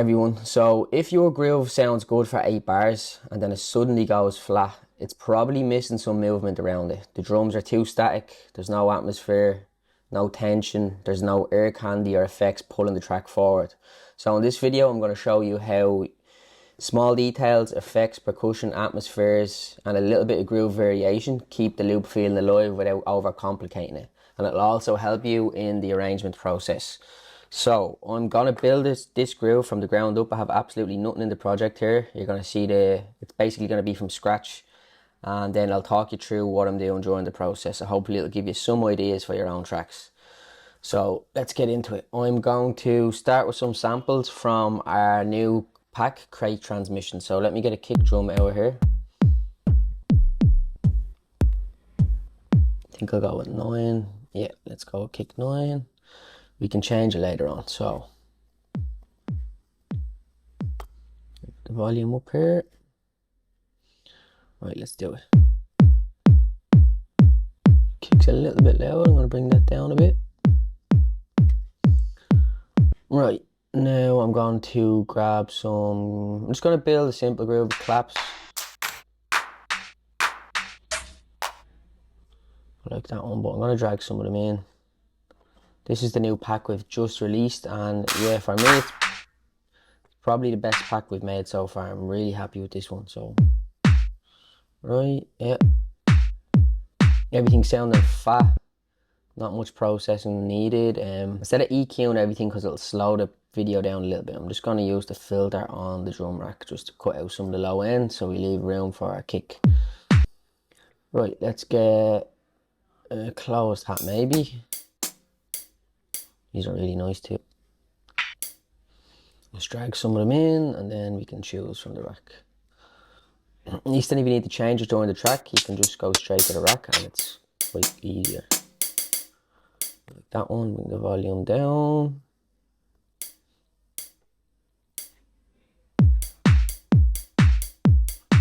Everyone, so if your groove sounds good for 8 bars and then it suddenly goes flat, it's probably missing some movement around it. The drums are too static, there's no atmosphere, no tension, there's no air candy or effects pulling the track forward. So in this video I'm going to show you how small details, effects, percussion, atmospheres and a little bit of groove variation keep the loop feeling alive without overcomplicating it. And it'll also help you in the arrangement process. So I'm gonna build this groove from the ground up. I have absolutely nothing in the project here. You're gonna see it's basically gonna be from scratch, and then I'll talk you through what I'm doing during the process. So hopefully it'll give you some ideas for your own tracks. So let's get into it. I'm going to start with some samples from our new pack, Crate Transmission. So let me get a kick drum out of here. I think I'll go with 9. Yeah, let's go with kick 9. We can change it later on. So the volume up here. Right, let's do it. Kick's a little bit loud. I'm going to bring that down a bit. Right, now I'm going to grab some. I'm just going to build a simple groove with claps. I like that one, but I'm going to drag some of them in. This is the new pack we've just released, and yeah, for me it's probably the best pack we've made so far. I'm really happy with this one. So right, yeah, everything sounding fat, not much processing needed. Instead of EQing everything because it'll slow the video down a little bit, I'm just going to use the filter on the drum rack just to cut out some of the low end so we leave room for our kick. Right, let's get a closed hat maybe. These are really nice too. Let's drag some of them in and then we can choose from the rack. You don't even need to change it during the track. You can just go straight to the rack and it's quite easier. Like that one, bring the volume down.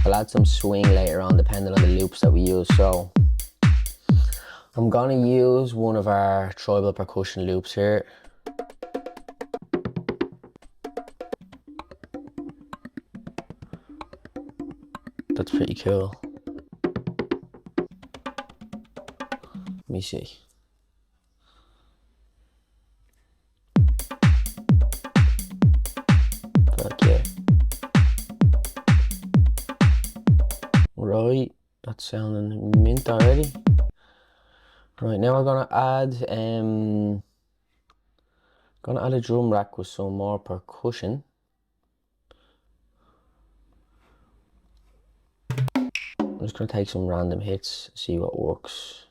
I'll add some swing later on depending on the loops that we use. So I'm gonna use one of our tribal percussion loops here. That's pretty cool. Let me see. Fuck yeah. Right, that's sounding mint already. Right, now we're gonna add a drum rack with some more percussion. I'm just gonna take some random hits, see what works.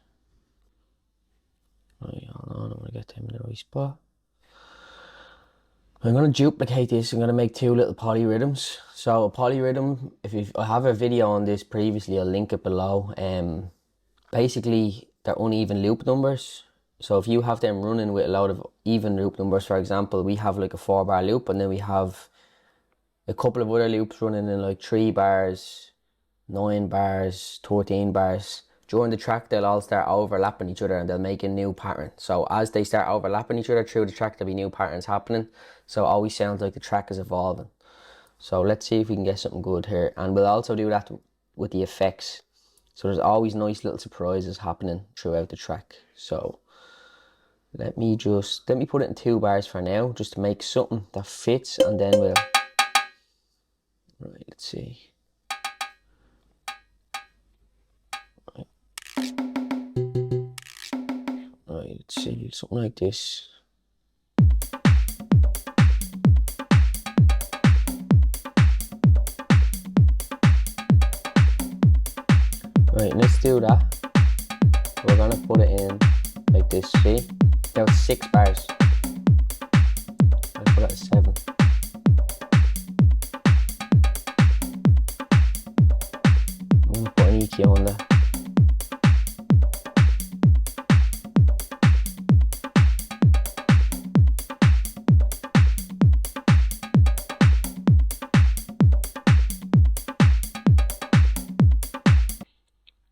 Right, hold on, I'm gonna get them in the right spot. I'm gonna duplicate this. I'm gonna make 2 little polyrhythms. So a polyrhythm, I have a video on this previously, I'll link it below. Basically they're uneven loop numbers. So if you have them running with a load of even loop numbers, for example, we have like a 4-bar loop and then we have a couple of other loops running in like 3 bars, 9 bars, 13 bars. During the track they'll all start overlapping each other and they'll make a new pattern. So as they start overlapping each other through the track, there'll be new patterns happening. So it always sounds like the track is evolving. So let's see if we can get something good here. And we'll also do that with the effects. So there's always nice little surprises happening throughout the track. So let me put it in 2 bars for now, just to make something that fits, and then we'll. Right, let's see. Right, let's see, something like this. Right, let's do that. We're gonna put it in like this, see? Now it's 6 bars. I'll put it at 7. I'm gonna put an EQ on that.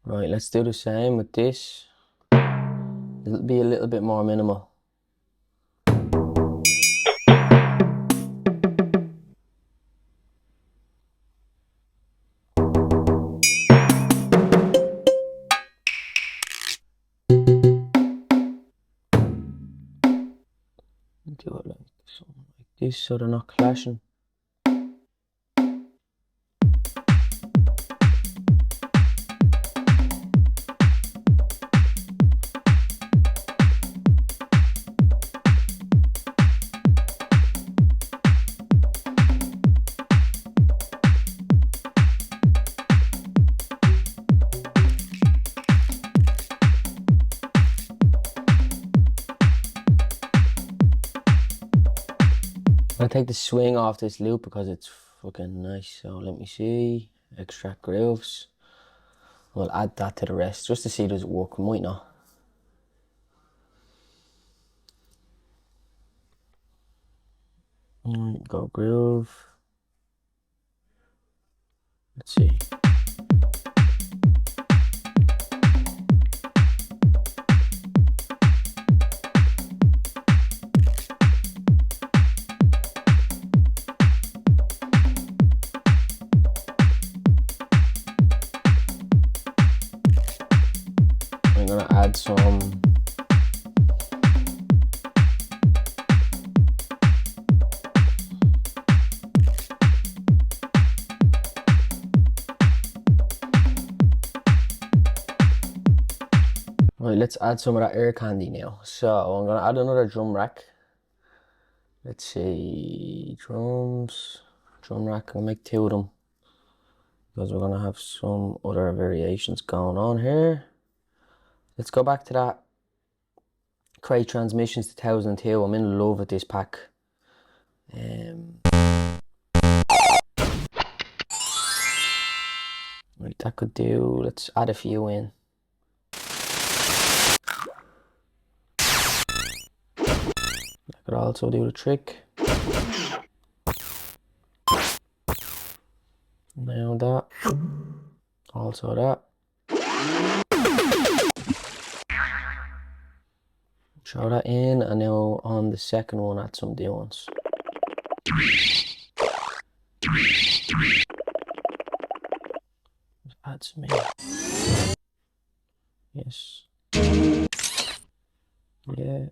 Right, let's do the same with this. It'll be a little bit more minimal. this so they're not clashing. I'm gonna take the swing off this loop because it's fucking nice. So let me see. Extract grooves. We'll add that to the rest just to see does it work. We might not. Go groove. Let's see. I'm gonna add some right, let's add some of that air candy now. So I'm gonna add another drum rack. Let's see, drum rack, I'll make 2 of them because we're gonna have some other variations going on here. Let's go back to that Crate Transmissions 2002. I'm in love with this pack. Right, that could do. Let's add a few in. That could also do the trick. Now that. Also that. Throw that in, and now on the second one add some doings. Add some in. Yes. Yeah.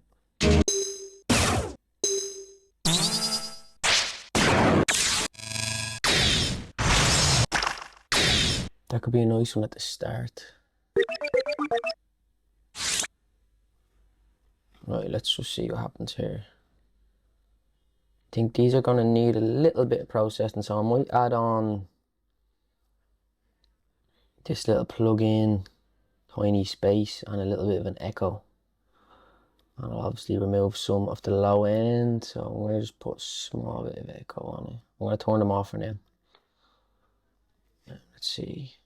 That could be a nice one at the start. Right, let's just see what happens here. I think these are going to need a little bit of processing, so I might add on this little plug-in, tiny space, and a little bit of an echo. And I'll obviously remove some of the low end, so I'm going to just put a small bit of echo on it. I'm going to turn them off for now. Let's see.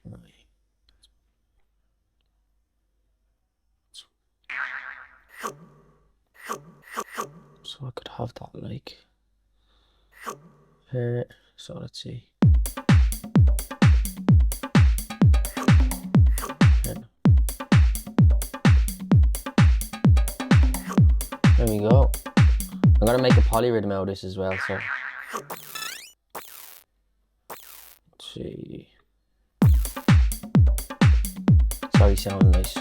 Right. So I could have that like here. So let's see. Here. There we go. I'm gonna make a polyrhythm out of this as well, so let's see. Sorry, sounding nice.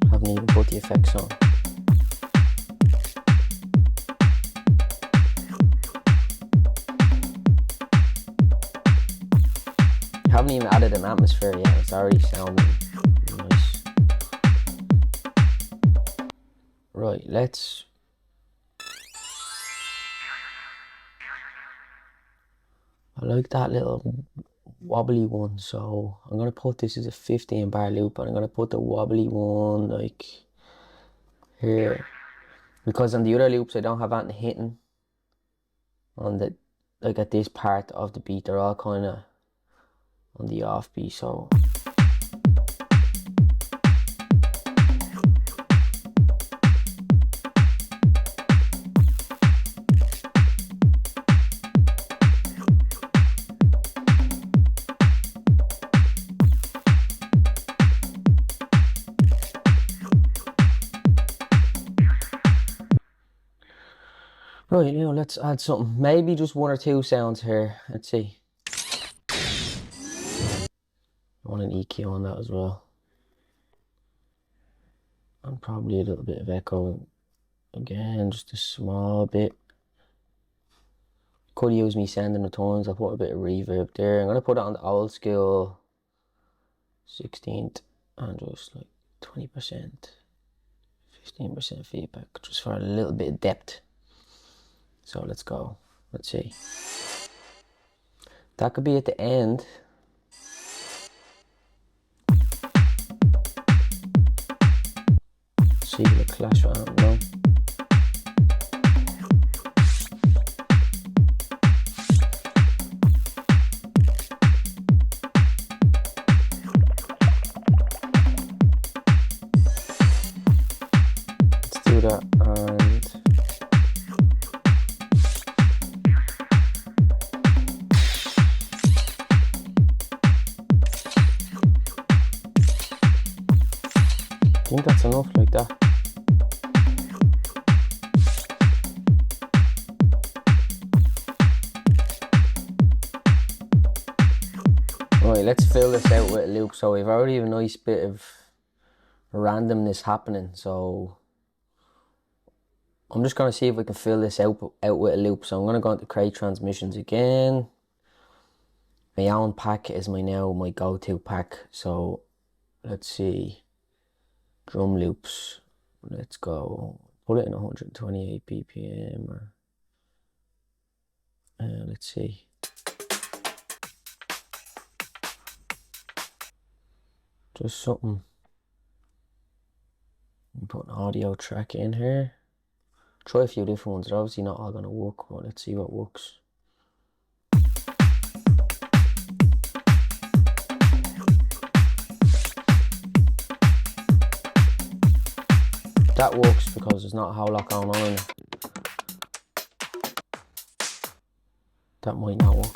Haven't even put the effects on. Haven't even added an atmosphere yet. It's already sounding nice. Right, let's. I like that little wobbly one, so I'm gonna put this as a 15 bar loop, and I'm gonna put the wobbly one like here, because on the other loops I don't have anything hitting on the, like at this part of the beat. They're all kind of on the offbeat, so right, you know, let's add something. Maybe just 1 or 2 sounds here. Let's see. I want an EQ on that as well. And probably a little bit of echo again, just a small bit. Could use me sending the tones. I'll put a bit of reverb there. I'm gonna put it on the old school 16th and just like 20%, 15% feedback, just for a little bit of depth. So let's go. Let's see. That could be at the end. See the clash with Anthem now. Let's do that and I think that's enough like that. Right, let's fill this out with a loop. So we've already have a nice bit of randomness happening. So I'm just going to see if we can fill this out with a loop. So I'm going to go into Create Transmissions again. My own pack is my go-to pack. So let's see. Drum loops. Let's go. Put it in 128 BPM. Or let's see. Just something. Put an audio track in here. Try a few different ones. They're obviously not all going to work, but let's see what works. That works because there's not a whole lot going on in it. That might not work.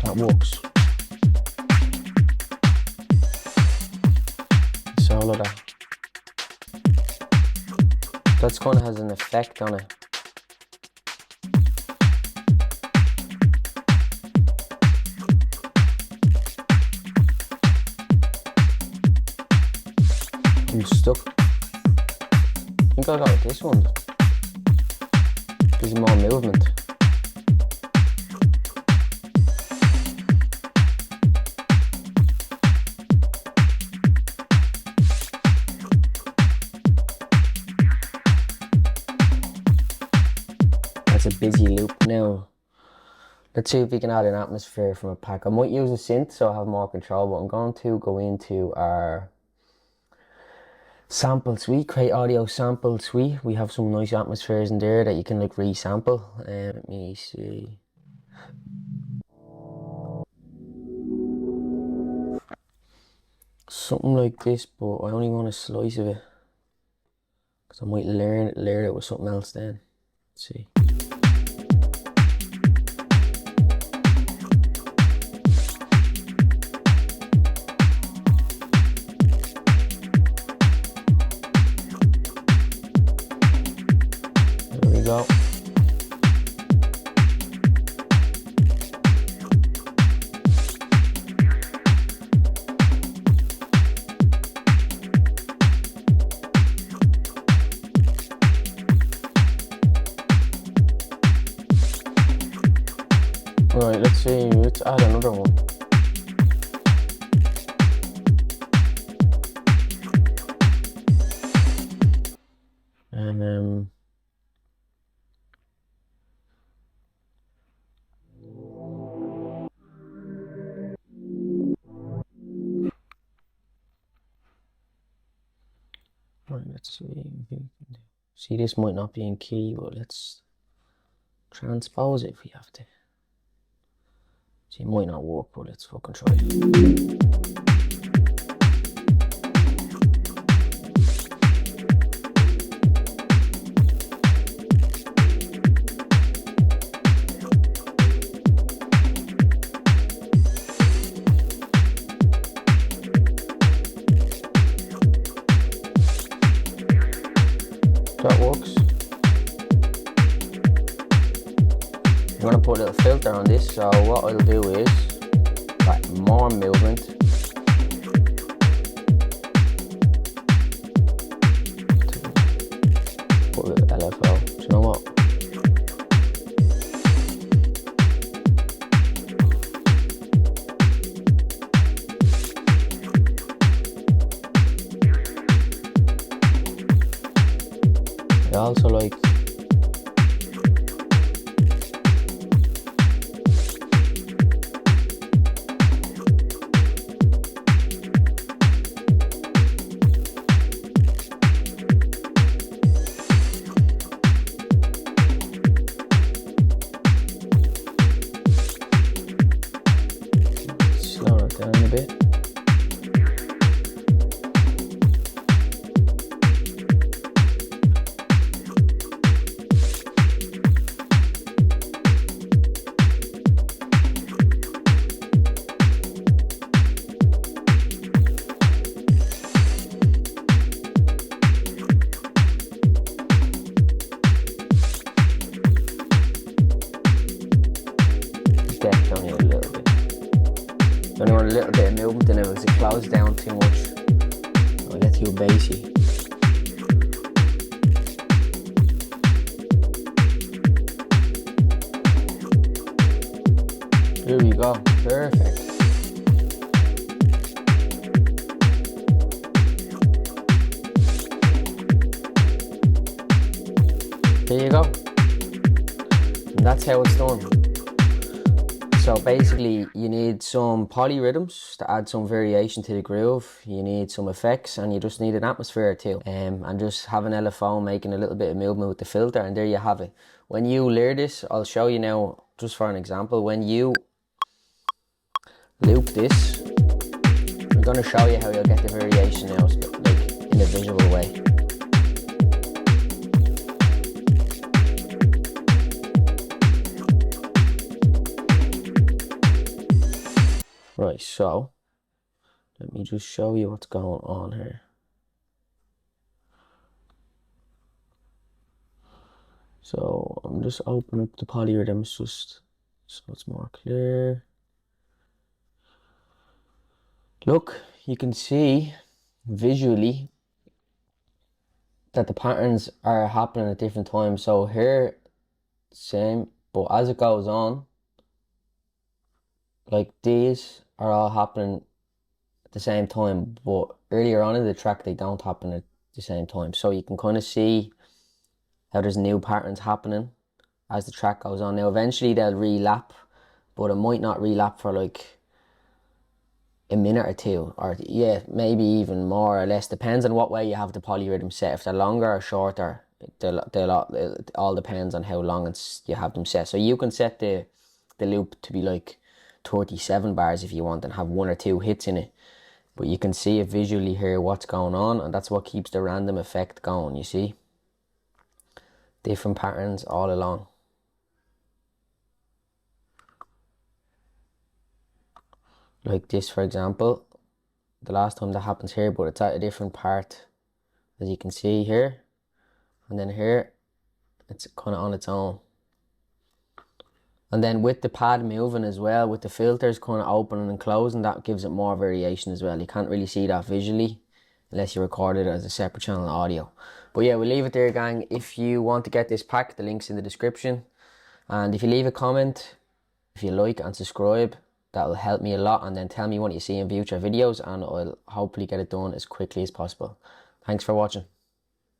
That works. Solo that. That's kind of has an effect on it. I'm stuck. I think I got with this one. Gives more movement. That's a busy loop now. Let's see if we can add an atmosphere from a pack. I might use a synth so I have more control, but I'm going to go into our sample suite, Create Audio Sample Suite. We have some nice atmospheres in there that you can like resample. Let me see. Something like this, but I only want a slice of it because I might layer it with something else then. Let's see. Go. Right, let's see, let's add another one. And right, let's see. See, this might not be in key, but let's transpose it if we have to. See, it might not work, but let's fucking try it. That works. I'm going to put a little filter on this, so what I'll do is got more movement. Put a little LFO. Do you know what? I also like slow it down a bit. Depth only a little bit. You only want a little bit of movement, and if it closes down too much, it'll get too bassy. There we go, perfect. There you go. And that's how it's done. So basically you need some polyrhythms to add some variation to the groove, you need some effects, and you just need an atmosphere too. And just have an LFO making a little bit of movement with the filter, and there you have it. When you layer this, I'll show you now, just for an example, when you loop this, I'm going to show you how you'll get the variation now, like in a visual way. Right, so let me just show you what's going on here. So I'm just opening up the polyrhythms just so it's more clear. Look, you can see visually that the patterns are happening at different times. So here, same, but as it goes on, like these are all happening at the same time, but earlier on in the track they don't happen at the same time. So you can kind of see how there's new patterns happening as the track goes on. Now eventually they'll relap, but it might not relap for like a minute or two, or yeah, maybe even more or less, depends on what way you have the polyrhythm set. If they're longer or shorter, it all depends on how long you have them set. So you can set the loop to be like 37 bars if you want, and have one or two hits in it, but you can see it visually here what's going on, and that's what keeps the random effect going. You see different patterns all along. Like this, for example, the last time that happens here, but it's at a different part, as you can see here, and then here it's kind of on its own. And then with the pad moving as well, with the filters kind of opening and closing, that gives it more variation as well. You can't really see that visually unless you record it as a separate channel audio. But yeah, we'll leave it there, gang. If you want to get this pack, the link's in the description. And if you leave a comment, if you like and subscribe, that'll help me a lot. And then tell me what you see in future videos, and I'll hopefully get it done as quickly as possible. Thanks for watching.